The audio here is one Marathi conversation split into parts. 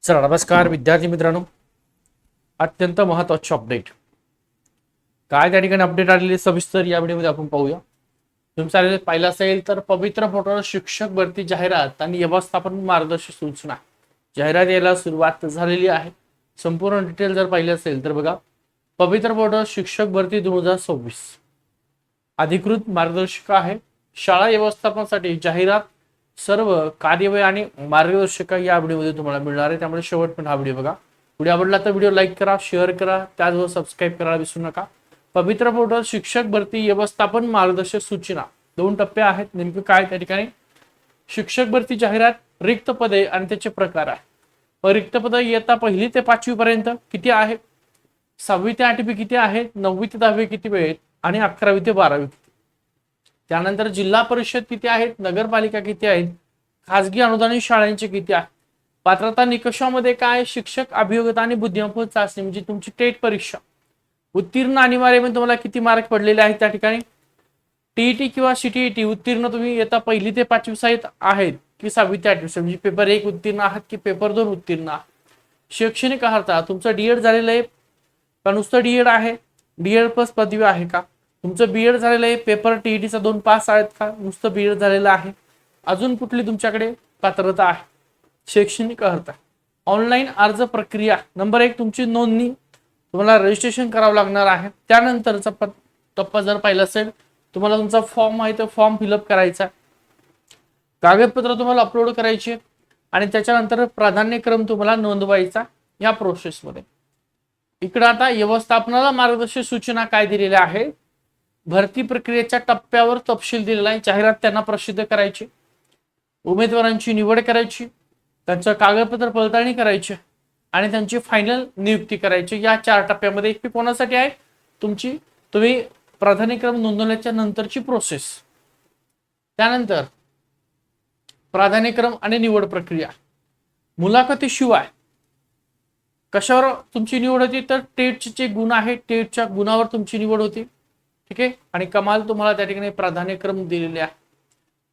चला नमस्कार विद्यार्थी मित्रांनो, अत्यंत महत्त्वाची अपडेट काय त्या ठिकाणी अपडेट आलेली सविस्तर या व्हिडिओमध्ये आपण पाहूया. तुम्ही चालेल पाहिलं असेल तर पवित्र पोर्टल शिक्षक भरती जाहिरात आणि व्यवस्थापन मार्गदर्शक सूचना जाहिरात यायला सुरुवात झालेली आहे. संपूर्ण डिटेल जर पाहिलं असेल तर बघा, पवित्र पोर्टल शिक्षक भरती 2026 अधिकृत मार्गदर्शिका आहे. शाळा व्यवस्थापनासाठी जाहिरात, सर्व कार्यवाही आणि मार्गदर्शिका या व्हिडिओमध्ये तुम्हाला मिळणार आहे. त्यामुळे शेवटपर्यंत हा व्हिडिओ बघा. व्हिडिओ आवडला तर व्हिडिओ लाईक करा, शेअर करा, त्याचबरोबर सबस्क्राईब करायला विसरू नका. पवित्र पोर्टल शिक्षक भरती व्यवस्थापन मार्गदर्शक सूचना 2 टप्पे आहेत. नेमके काय त्या ठिकाणी शिक्षक भरती जाहिरात, रिक्त पदे आणि त्याचे प्रकार आहे. रिक्त पदे इयत्ता 1ली ते 5वी पर्यंत किती आहे, 6वी ते 8वी किती आहेत, 9वी ते 10वी किती आहेत आणि 11वी ते 12वी किती. त्यानंतर जिल्हा परिषद किती आहेत, नगरपालिका किती आहेत, खासगी अनुदानित शाळांचे किती आहे. पात्रता निकषामध्ये काय, शिक्षक अभियोग्यता आणि बुद्धिमत्ता चाचणी म्हणजे तुमची टेट परीक्षा उत्तीर्ण अनिवार्य म्हणजे तुम्हाला किती मार्क पडलेले आहेत. त्या ठिकाणी टीईटी किंवा सीटीईटी उत्तीर्ण तुम्ही येता 1ली ते 5वी साहित्य आहेत की 6वी ते 8वी म्हणजे पेपर 1 उत्तीर्ण आहात की पेपर 2 उत्तीर्ण आहात. शैक्षणिक अर्हता तुमचं डीएड झालेलं आहे का नुसतं डीएड आहे, डीएड प्लस पदवी आहे का, तुमचं बीएड झालेलं आहे, पेपर टीईटीचा 2 पास आहेत का, नुसतं बीएड झालेलं आहे, अजून कुठली तुमच्याकडे पात्रता आहे. शैक्षणिक अर्हता, ऑनलाईन अर्ज प्रक्रिया नंबर 1 तुमची नोंदणी, तुम्हाला रजिस्ट्रेशन करावं लागणार आहे. त्यानंतरचा टप्पा जर पाहिला असेल, तुम्हाला तुमचा फॉर्म आहे तो फॉर्म फिलअप करायचा, कागदपत्र तुम्हाला अपलोड करायची आणि त्याच्यानंतर प्राधान्यक्रम तुम्हाला नोंदवायचा या प्रोसेसमध्ये. इकडे आता व्यवस्थापनाला मार्गदर्शक सूचना काय दिलेल्या आहे, भरती प्रक्रियेच्या टप्प्यावर तपशील दिलेला आहे. जाहिरात त्यांना प्रसिद्ध करायची, उमेदवारांची निवड करायची, त्यांचं कागदपत्र पडताळणी करायची आणि त्यांची फायनल नियुक्ती करायची. या 4 टप्प्यामध्ये एक कोणासाठी आहे, तुम्ही प्राधान्यक्रम नोंदवल्याच्या नंतरची प्रोसेस. त्यानंतर प्राधान्यक्रम आणि निवड प्रक्रिया, मुलाखतीशिवाय कशावर तुमची निवड होती, तर टेटचे जे गुण आहे टेटच्या गुणावर तुमची निवड होती. ठीक आहे. आणि कमाल तुम्हाला त्या ठिकाणी प्राधान्यक्रम दिलेले आहे.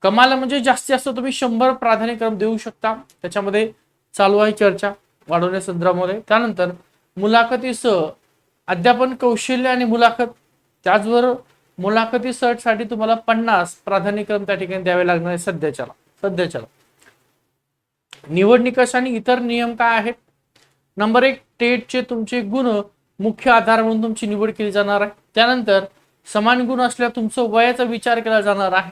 कमाल म्हणजे जास्तीत जास्त तुम्ही 100 प्राधान्यक्रम देऊ शकता. त्याच्यामध्ये चालू आहे चर्चा वाढवण्या संदर्भामध्ये. त्यानंतर मुलाखतीसह अध्यापन कौशल्य आणि मुलाखत, त्याचबरोबर मुलाखतीसाठी तुम्हाला 50 प्राधान्यक्रम त्या ठिकाणी द्यावे लागणार आहे सध्याच्याला. निवड निकष आणि इतर नियम काय आहेत, नंबर 1 टेटचे तुमचे गुण मुख्य आधार म्हणून तुमची निवड केली जाणार आहे. त्यानंतर समान गुण असल्यास तुमचं वयाचा विचार केला जाणार आहे.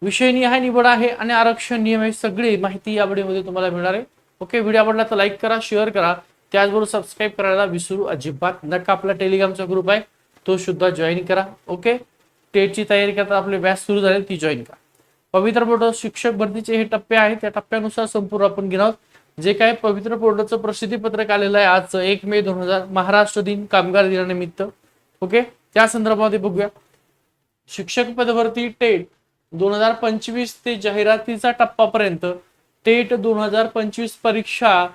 विषयनिहाय निवड आहे आणि आरक्षण नियम आहे. सगळी माहिती या व्हिडिओमध्ये तुम्हाला मिळणार आहे. ओके, व्हिडिओ आवडला तर लाईक करा, शेअर करा, त्याचबरोबर सबस्क्राईब करायला विसरू अजिबात नका. आपला टेलिग्रामचा ग्रुप आहे तो सुद्धा जॉईन करा. ओके, टेटची तयारी करता आपले बॅच सुरू झाले ती जॉईन करा. पवित्र पोर्टल शिक्षक भरतीचे हे टप्पे आहेत, त्या टप्प्यानुसार संपूर्ण आपण घेणार आहोत. जे काय पवित्र पोर्टलचं प्रसिद्धी पत्रक आलेलं आहे आज 1 मे 2000 महाराष्ट्र दिन कामगार दिनानिमित्त. ओके, त्या संदर्भामध्ये बघूया. शिक्षक पदभरती टेट 2025 ते जाहिरातीचा टप्पापर्यंत टेट 2025 परीक्षा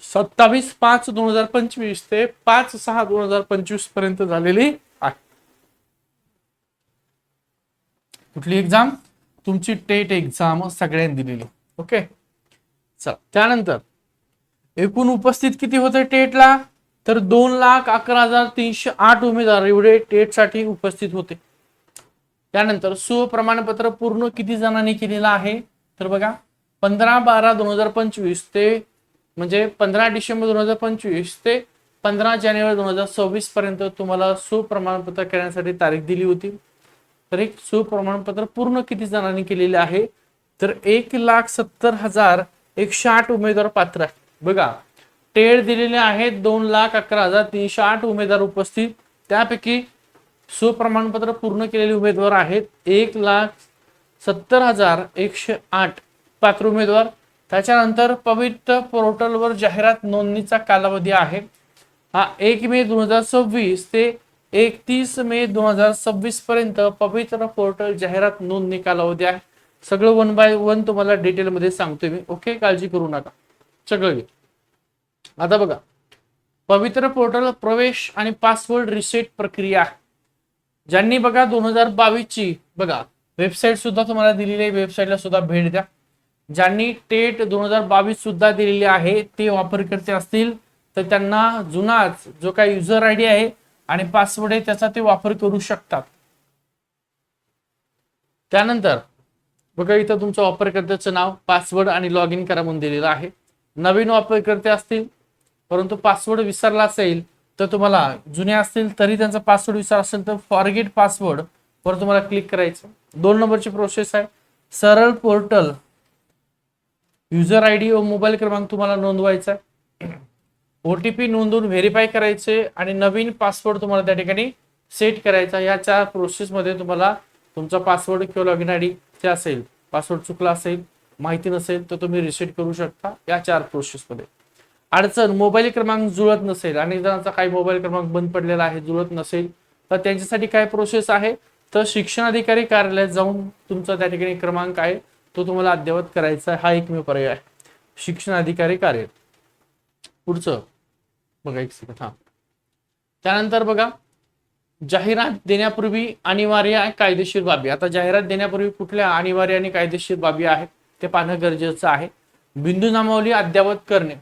27/5/2025 ते 5/6/2025 पर्यंत झालेली आहे. कुठली एक्झाम, तुमची टेट एक्झाम सगळ्यांनी दिलेली. ओके, चला. त्यानंतर एकूण उपस्थित किती होते टेटला, तर 2,11,308 उमेदवार एवढे टेटसाठी उपस्थित होते. त्यानंतर सुप्रमाणपत्र पूर्ण किती जणांनी केलेला आहे, तर बघा 15/12/2025 ते म्हणजे 15 डिसेंबर 2025 ते 15 जानेवारी 2026 पर्यंत तुम्हाला सुप्रमाणपत्र करण्यासाठी तारीख दिली होती. तर एक सुप्रमाणपत्र पूर्ण किती जणांनी केलेले आहे, तर 1,70,108 उमेदवार पात्र आहे. बघा, टेट दिलेले आहेत 2,11,308 उमेदवार उपस्थित, त्यापैकी सुप्रमाणपत्र पूर्ण केलेले उमेदवार आहेत 1,70,108 पात्र उमेदवार. त्याच्यानंतर पवित्र पोर्टलवर जाहिरात नोंदणीचा कालावधी आहे हा 1 मे 2026 ते 31 मे 2026 पर्यंत पवित्र पोर्टल जाहिरात नोंदणी कालावधी आहे. सगळं 1 बाय 1 तुम्हाला डिटेल मध्ये सांगतोय मी. ओके, काळजी करू नका, सगळं घे. आता बघा, पवित्र पोर्टल प्रवेश आणि पासवर्ड रिसेट प्रक्रिया, ज्यांनी बघा 2022 ची बघा वेबसाईट सुद्धा तुम्हाला दिलेली आहे, वेबसाईटला सुद्धा भेट द्या. ज्यांनी टेट 2022 सुद्धा दिलेली आहे ते वापरकर्ते असतील तर त्यांना जुनाच जो काही युजर आयडी आहे आणि पासवर्ड आहे त्याचा ते वापर करू शकतात. त्यानंतर बघा इथं तुमचं वापरकर्त्याचं नाव, पासवर्ड आणि लॉग इन करा म्हणून दिलेलं आहे. नवीन वापरकर्ते असतील परंतु पासवर्ड विसरला असेल तर तुम्हाला, जुने असतील तरी त्यांचा पासवर्ड विसरला असेल तर फॉरगेट पासवर्ड वर तुम्हाला क्लिक करायचं. 2 नंबरची प्रोसेस आहे, सरळ पोर्टल युजर आयडी व मोबाईल क्रमांक तुम्हाला नोंदवायचा आहे. ओटीपी नोंदवून व्हेरीफाय करायचे आणि नवीन पासवर्ड तुम्हाला त्या ठिकाणी सेट करायचा. या 4 प्रोसेस मध्ये तुम्हाला तुमचा पासवर्ड किंवा लॉगिन आयडी जे असेल, पासवर्ड चुकला असेल, माहिती नसेल तर तुम्ही रिसेट करू शकता या 4 प्रोसेस मध्ये. अडचण, मोबाईल क्रमांक जुळत नसेल, अनेक जणांचा काही मोबाईल क्रमांक बंद पडलेला आहे, जुळत नसेल तर त्यांच्यासाठी काय प्रोसेस आहे तर शिक्षणाधिकारी कार्यालयात जाऊन तुमचा त्या ठिकाणी क्रमांक आहे तो तुम्हाला अद्ययावत करायचा आहे. हा एकमेव पर्याय आहे, शिक्षणाधिकारी कार्यालय. पुढचं बघा एक सेकंड. त्यानंतर बघा जाहिरात देण्यापूर्वी अनिवार्य कायदेशीर बाबी. आता जाहिरात देण्यापूर्वी कुठल्या अनिवार्य आणि कायदेशीर बाबी आहेत ते पाहणं गरजेचं आहे. बिंदू नामावली अद्ययावत करणे.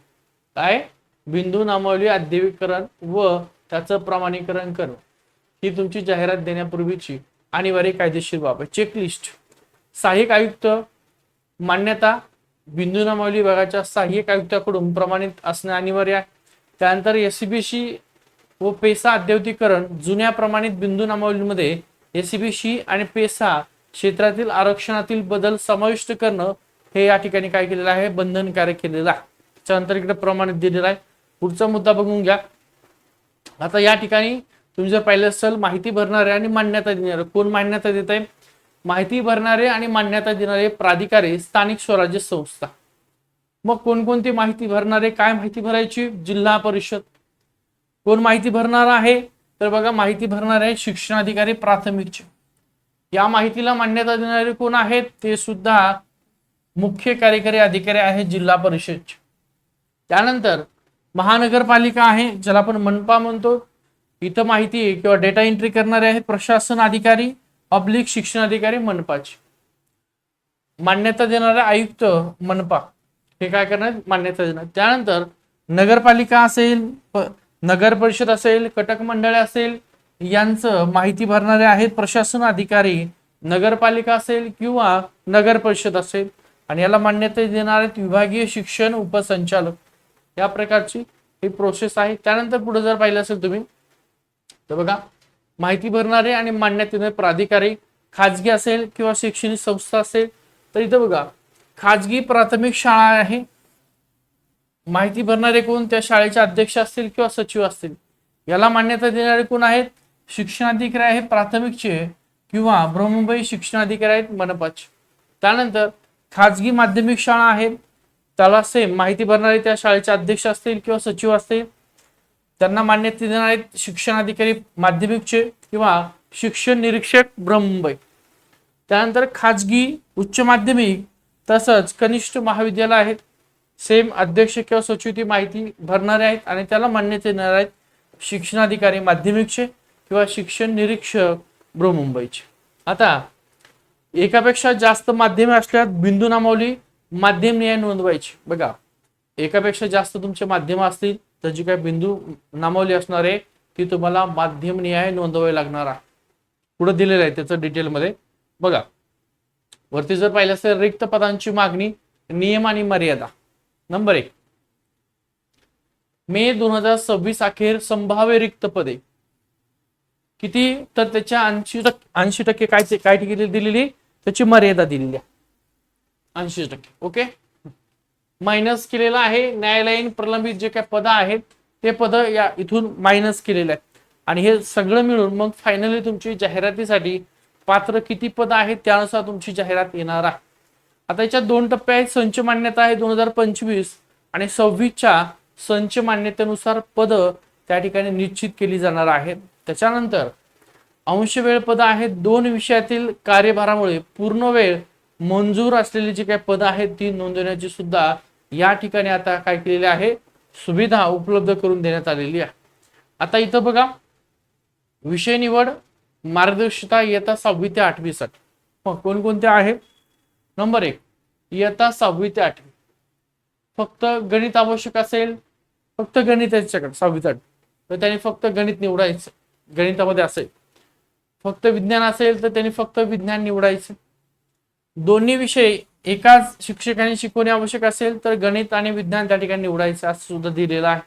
काय? बिंदू नामावली अद्ययावतीकरण व त्याचं प्रमाणीकरण करणं ही तुमची जाहिरात देण्यापूर्वीची अनिवार्य कायदेशीर बाब आहे. चेकलिस्ट, सहाय्यक आयुक्त मान्यता बिंदू नामावली विभागाच्या सहाय्यक आयुक्ताकडून प्रमाणित असणे अनिवार्य आहे. त्यानंतर एससीबीसी व पेसा अद्ययावतीकरण, जुन्या प्रमाणित बिंदू नामावलीमध्ये एससीबीसी आणि पेसा क्षेत्रातील आरक्षणातील बदल समाविष्ट करणं हे या ठिकाणी काय केलेलं आहे, बंधनकारक केलेलं आहे. त्यानंतर इकडे प्रमाणित दिलेलं आहे. पुढचा मुद्दा बघून घ्या. आता या ठिकाणी तुम्ही जर पाहिलं असेल, माहिती भरणारे आणि मान्यता देणारे. कोण मान्यता देत आहे? माहिती भरणारे आणि मान्यता देणारे प्राधिकारी स्थानिक स्वराज्य संस्था. मग कोणकोणती माहिती भरणारे, काय माहिती भरायची? जिल्हा परिषद. कोण माहिती भरणार आहे तर बघा, माहिती भरणार आहे शिक्षणाधिकारी प्राथमिकचे. या माहितीला मान्यता देणारे कोण आहेत ते सुद्धा मुख्य कार्यकारी अधिकारी आहेत जिल्हा परिषदचे. त्यानंतर महानगरपालिका आहे ज्याला आपण मनपा म्हणतो. इथं माहिती किंवा डेटा एंट्री करणारे आहेत प्रशासन अधिकारी पब्लिक शिक्षण अधिकारी मनपाचे. मान्यता देणारे आयुक्त मनपा हे काय करणार, मान्यता देणार. त्यानंतर नगरपालिका असेल, नगर परिषद असेल, कटक मंडळे असेल यांचं माहिती भरणारे आहेत प्रशासन अधिकारी. नगरपालिका असेल किंवा नगर परिषद असेल आणि याला मान्यता देणार आहेत विभागीय शिक्षण उपसंचालक. या प्रकारची ही प्रोसेस आहे. त्यानंतर पुढे जर पाहिलं असेल तुम्ही तर बघा, माहिती भरणारे आणि मान्यता देणारे प्राधिकारी खाजगी असेल किंवा शैक्षणिक संस्था असेल तर इथं बघा, खाजगी प्राथमिक शाळा आहे. माहिती भरणारे कोण? त्या शाळेचे अध्यक्ष असतील किंवा सचिव असतील. याला मान्यता देणारे कोण आहेत? शिक्षणाधिकारी आहेत प्राथमिकचे किंवा बृहन्मुंबई शिक्षणाधिकारी आहेत मनपाचे. त्यानंतर खाजगी माध्यमिक शाळा आहेत, त्याला सेम माहिती भरणारे त्या शाळेचे अध्यक्ष असतील किंवा सचिव असतील. त्यांना मान्यता देणार आहेत शिक्षणाधिकारी माध्यमिकचे किंवा शिक्षण निरीक्षक बृहन्मुंबई. त्यानंतर खाजगी उच्च माध्यमिक तसंच कनिष्ठ महाविद्यालय आहेत. सेम अध्यक्ष किंवा सचिव ती माहिती भरणारे आहेत आणि त्याला मान्यता देणार आहेत शिक्षणाधिकारी माध्यमिकचे किंवा शिक्षण निरीक्षक बृहन्मुंबईचे. आता एकापेक्षा जास्त माध्यमे असल्यास बिंदू नामावली माध्यम निहाय नोंदवायची. बघा, एकापेक्षा जास्त तुमचे माध्यम असतील तर जी काय बिंदू नामावली असणार आहे ती तुम्हाला माध्यम निहाय नोंदवावी लागणार आहे. पुढे दिलेलं आहे त्याचं डिटेलमध्ये बघा. वरती जर पाहिलं असेल, रिक्त पदांची मागणी, नियम आणि मर्यादा. नंबर 1, मे 2026 अखेर संभाव्य रिक्त पदे किती? तर त्याच्या 80% काय दिलेली, त्याची मर्यादा दिलेली आहे 80%. ओके, मायनस केलेला आहे. न्यायालयीन प्रलंबित जे काही पद आहेत ते पद या इथून मायनस केलेले आहेत आणि हे सगळं मिळून मग फायनली तुमची जाहिरातीसाठी पात्र किती पद आहेत त्यानुसार तुमची जाहिरात येणार आहे. आता याच्यात 2 टप्पे आहेत. संच मान्यता आहे 2025 आणि 26च्या संच मान्यतेनुसार पद त्या ठिकाणी निश्चित केली जाणार आहेत. त्याच्यानंतर अंशवेळ पद आहेत. 2 विषयातील कार्यभारामुळे पूर्ण वेळ मंजूर असलेली जी काही पद आहेत ती नोंदवण्याची सुद्धा या ठिकाणी आता काय केलेली आहे, सुविधा उपलब्ध करून देण्यात आलेली आहे. आता इथं बघा, विषय निवड मार्गदर्शिका इयत्ता 6वी ते 8वी साठी कोणकोणत्या आहेत. नंबर 1, इयत्ता 6वी ते 8वी फक्त गणित आवश्यक असेल, फक्त गणित याच्याकडे 6वी ते 8वी, तर त्यांनी फक्त गणित निवडायचं गणितामध्ये असेल. फक्त विज्ञान असेल तर त्यांनी फक्त विज्ञान निवडायचं. दोन्ही विषय एकाच शिक्षकाने शिकवणे आवश्यक असेल तर गणित आणि विज्ञान त्या ठिकाणी निवडायचं असं सुद्धा दिलेलं आहे.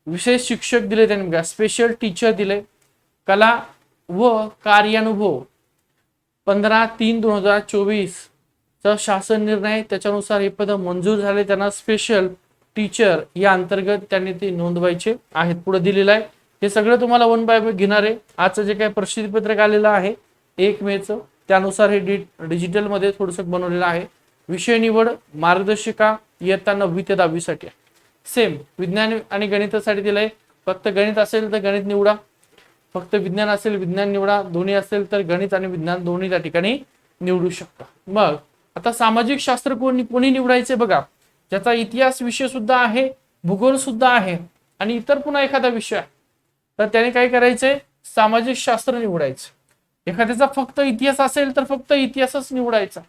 विशेष शिक्षक दिले त्यांनी बघा, स्पेशल टीचर दिले. कला व कार्यानुभव 15/3/2024 चा शासन निर्णय, त्याच्यानुसार हे पद मंजूर झाले. त्यांना स्पेशल टीचर या अंतर्गत त्यांनी ते नोंदवायचे आहेत. पुढे दिलेलं आहे. हे सगळं तुम्हाला 1 बाय 1 घेणार आहे. आजचं जे काही प्रसिद्धी पत्रक आलेलं आहे 1 मेचं, त्यानुसार हे डिजिटल मध्ये थोडंसं बनवलेलं आहे. विषय निवड मार्गदर्शिका इयत्ता 9वी ते 10वी साठी सेम. विज्ञान आणि गणितासाठी दिलंय. फक्त गणित असेल तर गणित निवडा, फक्त विज्ञान असेल विज्ञान निवडा, दोन्ही असेल तर गणित आणि विज्ञान दोन्ही त्या ठिकाणी निवडू शकता. मग आता सामाजिक शास्त्र कोणी निवडायचे बघा, ज्याचा इतिहास विषय सुद्धा आहे, भूगोल सुद्धा आहे आणि इतर पुन्हा एखादा विषय आहे, तर त्याने काय करायचंय, सामाजिक शास्त्र निवडायचं. एखाद्याचा फक्त इतिहास असेल तर फक्त इतिहासच निवडायचा,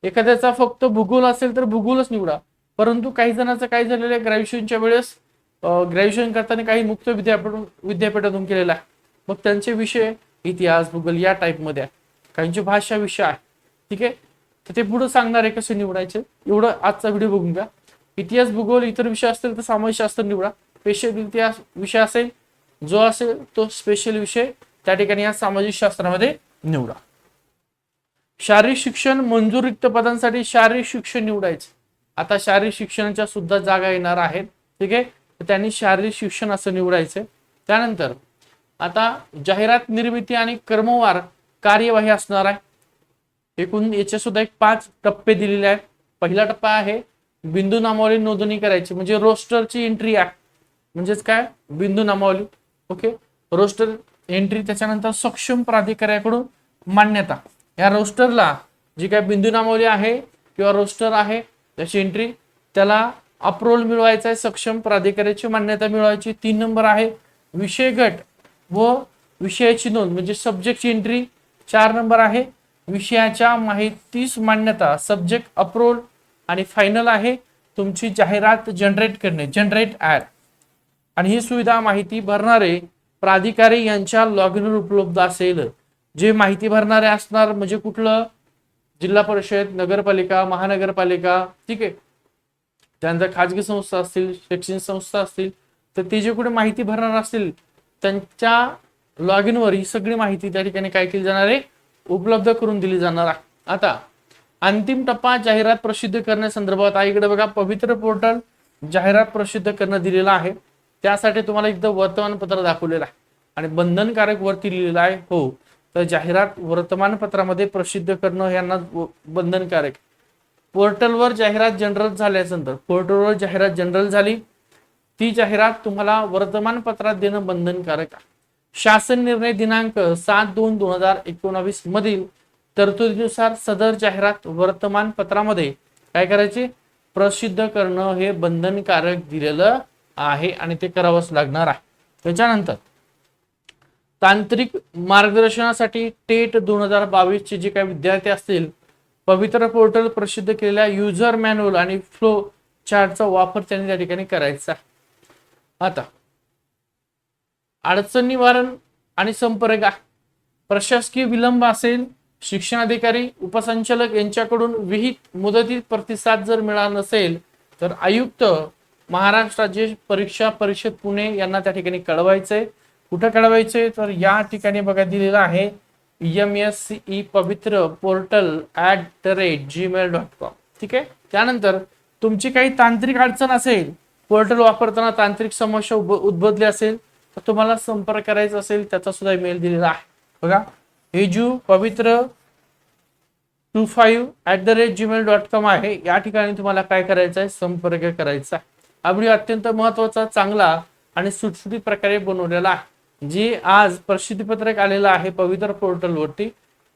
एखाद्याचा फक्त भूगोल असेल तर भूगोलच निवडा. परंतु काही जणांचं काय झालेलं आहे, ग्रॅज्युएशनच्या वेळेस ग्रॅज्युएशन करताना काही मुक्त विद्यापीठातून केलेला आहे, मग त्यांचे विषय इतिहास भूगोल या टाईप मध्ये आहे, काहींची भाषा विषय आहे. ठीक आहे, तर ते पुढे सांगणार आहे कसं निवडायचं. एवढं आजचा व्हिडिओ बघून घ्या. इतिहास भूगोल इतर विषय असतील तर समाजशास्त्र निवडा. स्पेशल इतिहास विषय असेल जो असेल तो स्पेशल विषय त्या ठिकाणी या सामाजिक शास्त्रामध्ये निवडा. शारीरिक शिक्षण मंजूर रिक्त पदांसाठी शारीरिक शिक्षण निवडायचं. आता शारीरिक शिक्षणाच्या सुद्धा जागा येणार आहेत. ठीक आहे, तर त्यांनी शारीरिक शिक्षण असं निवडायचं. त्यानंतर आता जाहिरात निर्मिती आणि क्रमवार कार्यवाही असणार आहे. एकूण याचे सुद्धा एक 5 टप्पे दिलेले आहेत. पहिला टप्पा आहे बिंदू नामावली नोंदणी करायची, म्हणजे रोस्टरची एंट्री आहे, म्हणजेच काय बिंदू नामावली. Okay, roster entry. त्याच्यानंतर सक्षम प्राधिकाऱ्याकडून मान्यता. या रोस्टरला जी काय बिंदू नामावली आहे किंवा रोस्टर आहे त्याची एंट्री, त्याला अप्रूव्हल मिळवायचा आहे, सक्षम प्राधिकाऱ्याची मान्यता मिळवायची. 3 नंबर आहे विषय गट व विषयाची नोंद म्हणजे सब्जेक्टची एंट्री. 4 नंबर आहे विषयाच्या माहितीस मान्यता, सब्जेक्ट अप्रूव्हल. आणि फायनल आहे तुमची जाहिरात जनरेट करणे, जनरेट ऍड. आणि ही सुविधा माहिती भरणारे प्राधिकारी यांच्या लॉगिन वर उपलब्ध असेल. जे माहिती भरणारे असणार म्हणजे कुठलं, जिल्हा परिषद, नगरपालिका, महानगरपालिका. ठीक आहे, त्यानंतर खाजगी संस्था असतील, शैक्षणिक संस्था असतील, तर ते जे कुठे माहिती भरणार असतील त्यांच्या लॉगिन वर ही सगळी माहिती त्या ठिकाणी काय केली जाणार आहे, उपलब्ध करून दिली जाणार आहे. आता अंतिम टप्पा जाहिरात प्रसिद्ध करण्यासंदर्भात आहे. इकडे बघा पवित्र पोर्टल जाहिरात प्रसिद्ध करणं दिलेलं आहे. त्यासाठी तुम्हाला एकदा वर्तमानपत्र दाखवलेलं आहे आणि बंधनकारक वरती लिहिलेलं आहे. हो, तर जाहिरात वर्तमानपत्रामध्ये प्रसिद्ध करणं यांना बंधनकारक. पोर्टलवर जाहिरात जनरल झाल्यानंतर, पोर्टलवर जाहिरात जनरल झाली, ती जाहिरात तुम्हाला वर्तमानपत्रात देणं बंधनकारक आहे. शासन निर्णय दिनांक 7/2/2019 मधील तरतुदीनुसार सदर जाहिरात वर्तमानपत्रामध्ये काय करायचे, प्रसिद्ध करणं हे बंधनकारक दिलेलं आहे आणि ते करावंच लागणार आहे. त्याच्यानंतर तांत्रिक मार्गदर्शनासाठी टेट 2022 चे जे काही विद्यार्थी असतील, पवित्र पोर्टल प्रसिद्ध केलेल्या युजर मॅन्युअल आणि फ्लो चार्टचा वापर त्यांनी त्या ठिकाणी करायचा. आता अडचण निवारण आणि संपर्क. प्रशासकीय विलंब असेल, शिक्षणाधिकारी उपसंचालक यांच्याकडून विहित मुदतीत प्रतिसाद जर मिळाला नसेल तर आयुक्त महाराष्ट्र राज्य परीक्षा परिषद पुणे यांना त्या ठिकाणी कळवायचंय. कुठं कळवायचंय तर या ठिकाणी बघा दिलेलं आहे MSCE पवित्र पोर्टल @gmail.com. ठीक आहे, त्यानंतर तुमची काही तांत्रिक अडचण असेल, पोर्टल वापरताना तांत्रिक समस्या उद्भवली असेल तर तुम्हाला संपर्क करायचा असेल त्याचा सुद्धा ईमेल दिलेला आहे. बघा pavitra25@gmail.com आहे. या ठिकाणी तुम्हाला काय करायचं आहे, संपर्क करायचा आहे. हा व्हिडिओ अत्यंत महत्वाचा, चांगला आणि सुटसुटीत प्रकारे बनवलेला आहे. जे आज प्रसिद्धी पत्रक आलेलं आहे पवित्र पोर्टल वरती,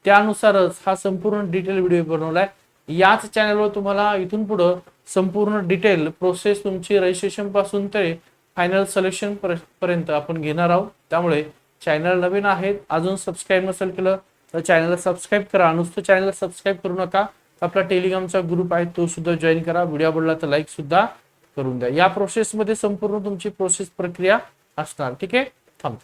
त्यानुसारच हा संपूर्ण डिटेल व्हिडिओ बनवलाय. याच चॅनलवर तुम्हाला इथून पुढे संपूर्ण डिटेल प्रोसेस तुमची रजिस्ट्रेशन पासून ते फायनल सिलेक्शन पर्यंत आपण घेणार आहोत. त्यामुळे चॅनल नवीन आहेत, अजून सबस्क्राईब नसेल केलं तर चॅनलला सबस्क्राईब करा. नुसतं चॅनलला सबस्क्राईब करू नका, आपला टेलिग्रामचा ग्रुप आहे तो सुद्धा जॉईन करा. व्हिडिओ आवडला तर लाईक सुद्धा करून द्या. या प्रोसेसमध्ये संपूर्ण तुमची प्रोसेस प्रक्रिया असणार. ठीक आहे. थांब.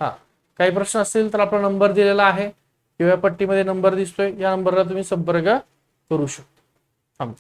हा, काही प्रश्न असतील तर आपला नंबर दिलेला आहे किंवा पट्टीमध्ये नंबर दिसतोय, या नंबरला तुम्ही संपर्क करू शकता. थांब.